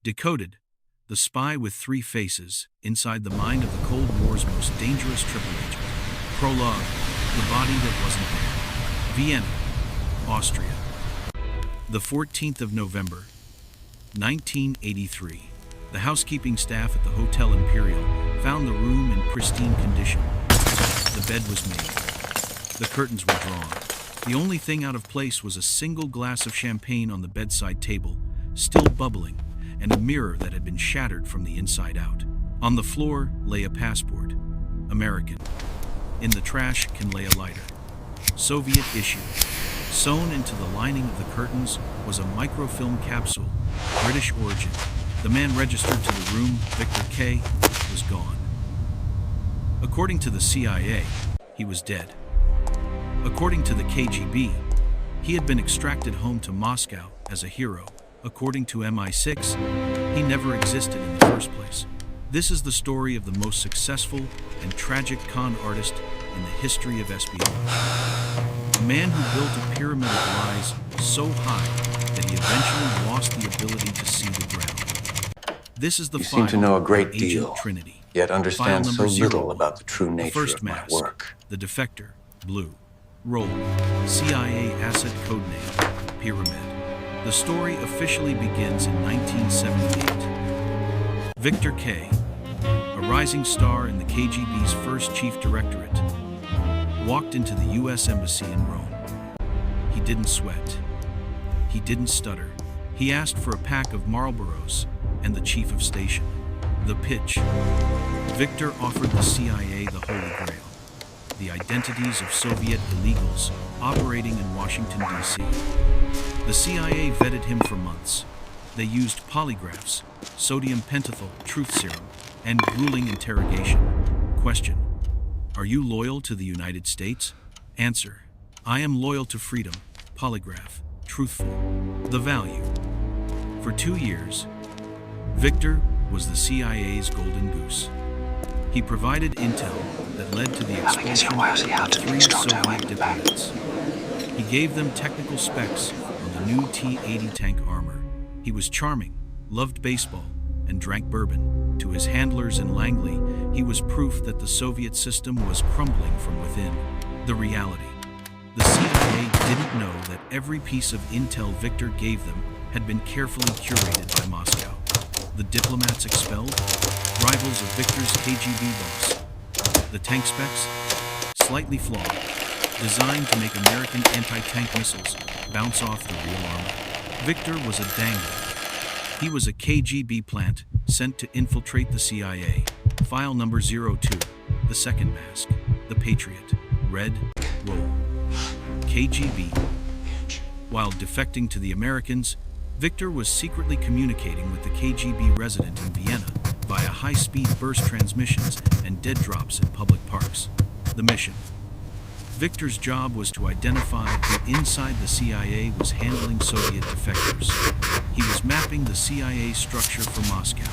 Decoded, the spy with three faces, inside the mind of the Cold War's most dangerous triple agent. Prologue, the body that wasn't there. Vienna, Austria. The 14th of November, 1983. The housekeeping staff at the Hotel Imperial found the room in pristine condition. The bed was made. The curtains were drawn. The only thing out of place was a single glass of champagne on the bedside table, still bubbling, and a mirror that had been shattered from the inside out. On the floor lay a passport. American. In the trash can lay a lighter. Soviet issue. Sewn into the lining of the curtains was a microfilm capsule, British origin. The man registered to the room, Viktor K, was gone. According to the CIA, he was dead. According to the KGB, he had been extracted home to Moscow as a hero. According to MI6, he never existed in the first place. This is the story of the most successful and tragic con artist in the history of espionage. A man who built a pyramid of lies so high that he eventually lost the ability to see the ground. This is the You seem to know a great Agent deal, Trinity. yet understand so little 01. about the true The nature first of my mask, work. the defector, blue. Role, CIA asset codename, pyramid. The story officially begins in 1978. Viktor K, a rising star in the KGB's first chief directorate, walked into the US Embassy in Rome. He didn't sweat. He didn't stutter. He asked for a pack of Marlboros and the chief of station. The pitch. Viktor offered the CIA the Holy Grail. The identities of Soviet illegals operating in Washington, D.C. The CIA vetted him for months. They used polygraphs, sodium pentothal, truth serum, and grueling interrogation. Question: are you loyal to the United States? Answer: I am loyal to freedom. Polygraph: truthful. The value. For 2 years, Viktor was the CIA's golden goose. He provided intel that led to the expulsion of 3 Soviet diplomats. He gave them technical specs on the new T-80 tank armor. He was charming, loved baseball, and drank bourbon. To his handlers in Langley, he was proof that the Soviet system was crumbling from within. The reality. The CIA didn't know that every piece of intel Viktor gave them had been carefully curated by Moscow. The diplomats expelled, rivals of Viktor's KGB boss. The tank specs, slightly flawed, designed to make American anti-tank missiles bounce off the real armor. Viktor was a dangler. He was a KGB plant sent to infiltrate the CIA. File number 02, the second mask, the Patriot, red, roll. KGB. While defecting to the Americans, Viktor was secretly communicating with the KGB resident in Vienna via high-speed burst transmissions and dead drops in public parks. The mission. Viktor's job was to identify who inside the CIA was handling Soviet defectors. He was mapping the CIA structure for Moscow.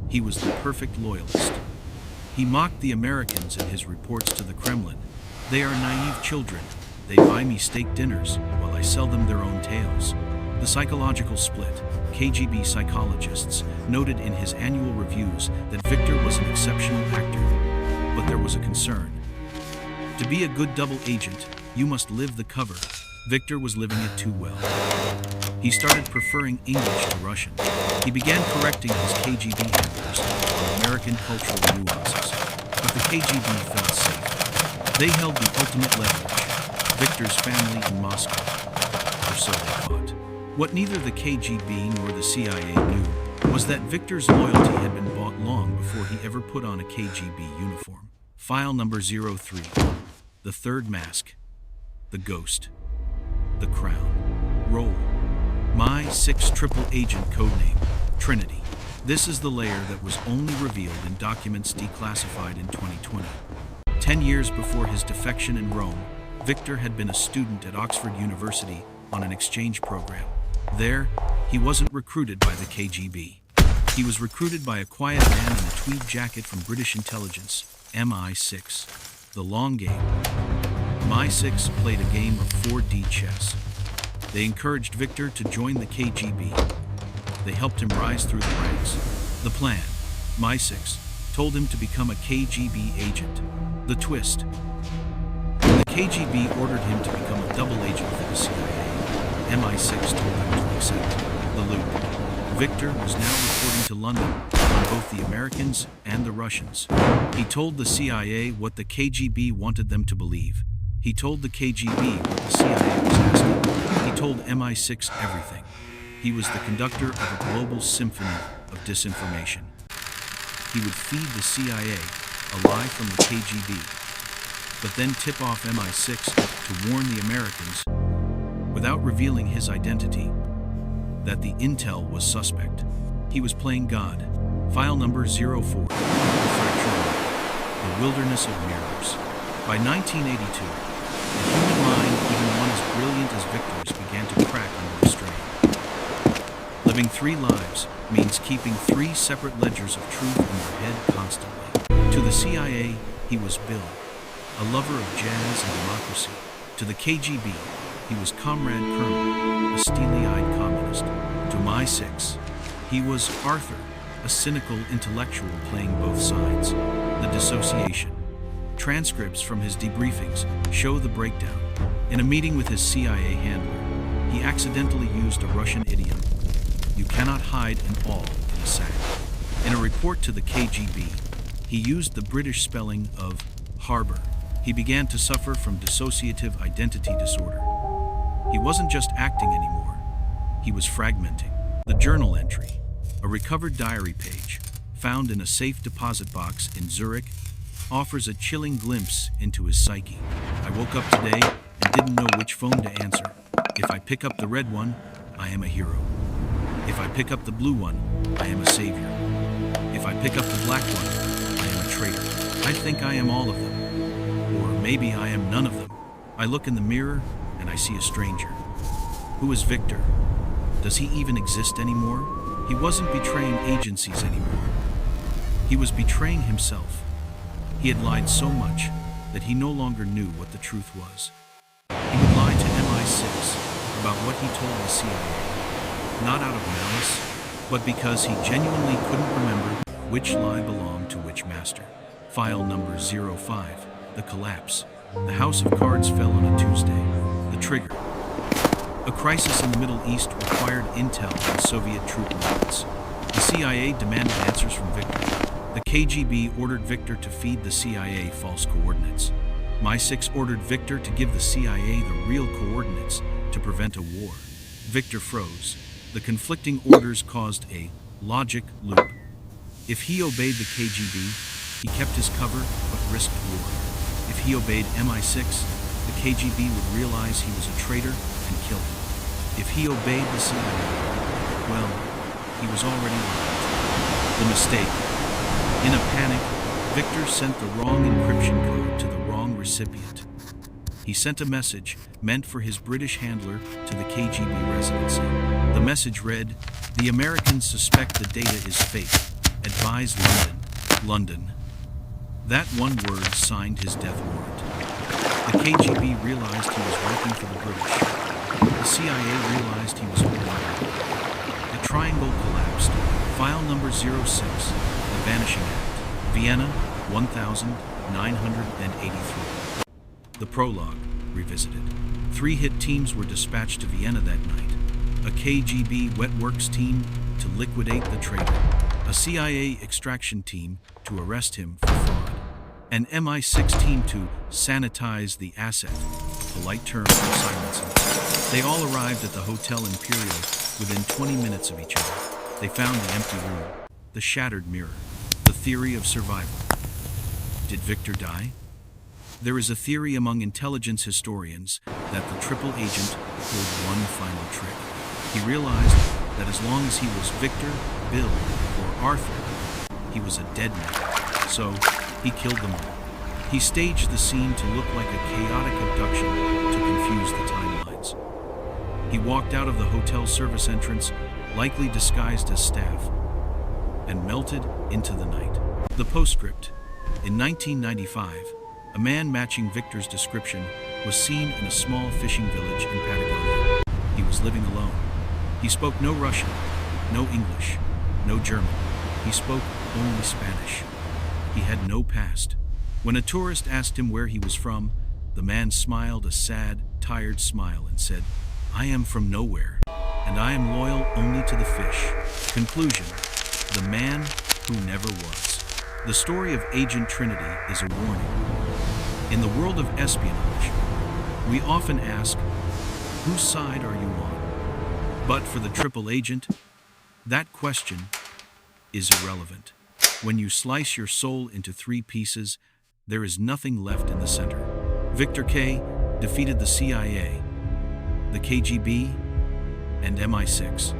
He was the perfect loyalist. He mocked the Americans in his reports to the Kremlin. They are naive children. They buy me steak dinners while I sell them their own tales. The psychological split. KGB psychologists noted in his annual reviews that Viktor was an exceptional actor, but there was a concern. To be a good double agent, you must live the cover. Viktor was living it too well. He started preferring English to Russian. He began correcting his KGB handlers on American cultural nuances, but the KGB felt safe. They held the ultimate leverage, Viktor's family in Moscow, or so they thought. What neither the KGB nor the CIA knew was that Viktor's loyalty had been bought long before he ever put on a KGB uniform. File number 03. The third mask. The ghost. The crown. Roll. My 6 triple agent codename, Trinity. This is the layer that was only revealed in documents declassified in 2020. 10 years before his defection in Rome, Viktor had been a student at Oxford University on an exchange program. There, he wasn't recruited by the KGB. He was recruited by a quiet man in a tweed jacket from British intelligence, MI6. The long game. MI6 played a game of 4D chess. They encouraged Viktor to join the KGB. They helped him rise through the ranks. The plan, MI6, told him to become a KGB agent. The twist. The KGB ordered him to become a double agent for the CIA. MI6 told him to accept the loop. Viktor was now reporting to London on both the Americans and the Russians. He told the CIA what the KGB wanted them to believe. He told the KGB what the CIA was asking. He told MI6 everything. He was the conductor of a global symphony of disinformation. He would feed the CIA a lie from the KGB, but then tip off MI6 to warn the Americans, without revealing his identity, that the intel was suspect. He was playing God. File number 04, The Fractured World, The Wilderness of Mirrors. By 1982, the human mind, even one as brilliant as Viktor's, began to crack under the strain. Living three lives means keeping three separate ledgers of truth in your head constantly. To the CIA, he was Bill, a lover of jazz and democracy. To the KGB, he was Comrade Colonel, a steely-eyed communist. To MI6, he was Arthur, a cynical intellectual playing both sides. The dissociation. Transcripts from his debriefings show the breakdown. In a meeting with his CIA handler, he accidentally used a Russian idiom. You cannot hide an awl in a sack. In a report to the KGB, he used the British spelling of harbor. He began to suffer from dissociative identity disorder. He wasn't just acting anymore. He was fragmenting. The journal entry, a recovered diary page, found in a safe deposit box in Zurich, offers a chilling glimpse into his psyche. I woke up today and didn't know which phone to answer. If I pick up the red one, I am a hero. If I pick up the blue one, I am a savior. If I pick up the black one, I am a traitor. I think I am all of them. Or maybe I am none of them. I look in the mirror and I see a stranger. Who is Viktor? Does he even exist anymore? He wasn't betraying agencies anymore. He was betraying himself. He had lied so much that he no longer knew what the truth was. He would lie to MI6 about what he told the CIA, not out of malice, but because he genuinely couldn't remember which lie belonged to which master. File number 05, The Collapse. The House of Cards fell on a Tuesday. The trigger. A crisis in the Middle East required intel on Soviet troop movements. The CIA demanded answers from Viktor. The KGB ordered Viktor to feed the CIA false coordinates. MI6 ordered Viktor to give the CIA the real coordinates to prevent a war. Viktor froze. The conflicting orders caused a logic loop. If he obeyed the KGB, he kept his cover but risked war. If he obeyed MI6, the KGB would realize he was a traitor and kill him. If he obeyed the CIA, well, he was already lost. The mistake. In a panic, Viktor sent the wrong encryption code to the wrong recipient. He sent a message meant for his British handler to the KGB residency. The message read, "The Americans suspect the data is fake. Advise London. London." That one word signed his death warrant. The KGB realized he was working for the British. The CIA realized he was holding on. The triangle collapsed. File number 06, The Vanishing Act, Vienna, 1983. The prologue, revisited. 3 hit teams were dispatched to Vienna that night. A KGB wet works team to liquidate the traitor. A CIA extraction team to arrest him for fraud. An MI6 team to sanitize the asset, a polite term for silencing. They all arrived at the Hotel Imperial within 20 minutes of each other. They found the empty room, the shattered mirror, the theory of survival. Did Viktor die? There is a theory among intelligence historians that the triple agent pulled one final trick. He realized that as long as he was Viktor, Bill, or Arthur, he was a dead man. So, he killed them all. He staged the scene to look like a chaotic abduction to confuse the timelines. He walked out of the hotel service entrance, likely disguised as staff, and melted into the night. The postscript. In 1995, a man matching Viktor's description was seen in a small fishing village in Patagonia. He was living alone. He spoke no Russian. No English, no German. He spoke only Spanish. He had no past. When a tourist asked him where he was from, the man smiled a sad, tired smile and said, "I am from nowhere, and I am loyal only to the fish." Conclusion: the man who never was. The story of Agent Trinity is a warning. In the world of espionage, we often ask, whose side are you on? But for the triple agent, that question is irrelevant. When you slice your soul into 3 pieces, there is nothing left in the center. Viktor K defeated the CIA, the KGB, and MI6.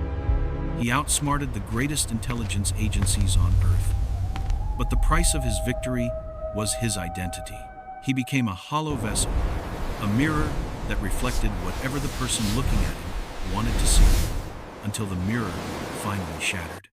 He outsmarted the greatest intelligence agencies on Earth. But the price of his victory was his identity. He became a hollow vessel, a mirror that reflected whatever the person looking at him wanted to see, until the mirror finally shattered.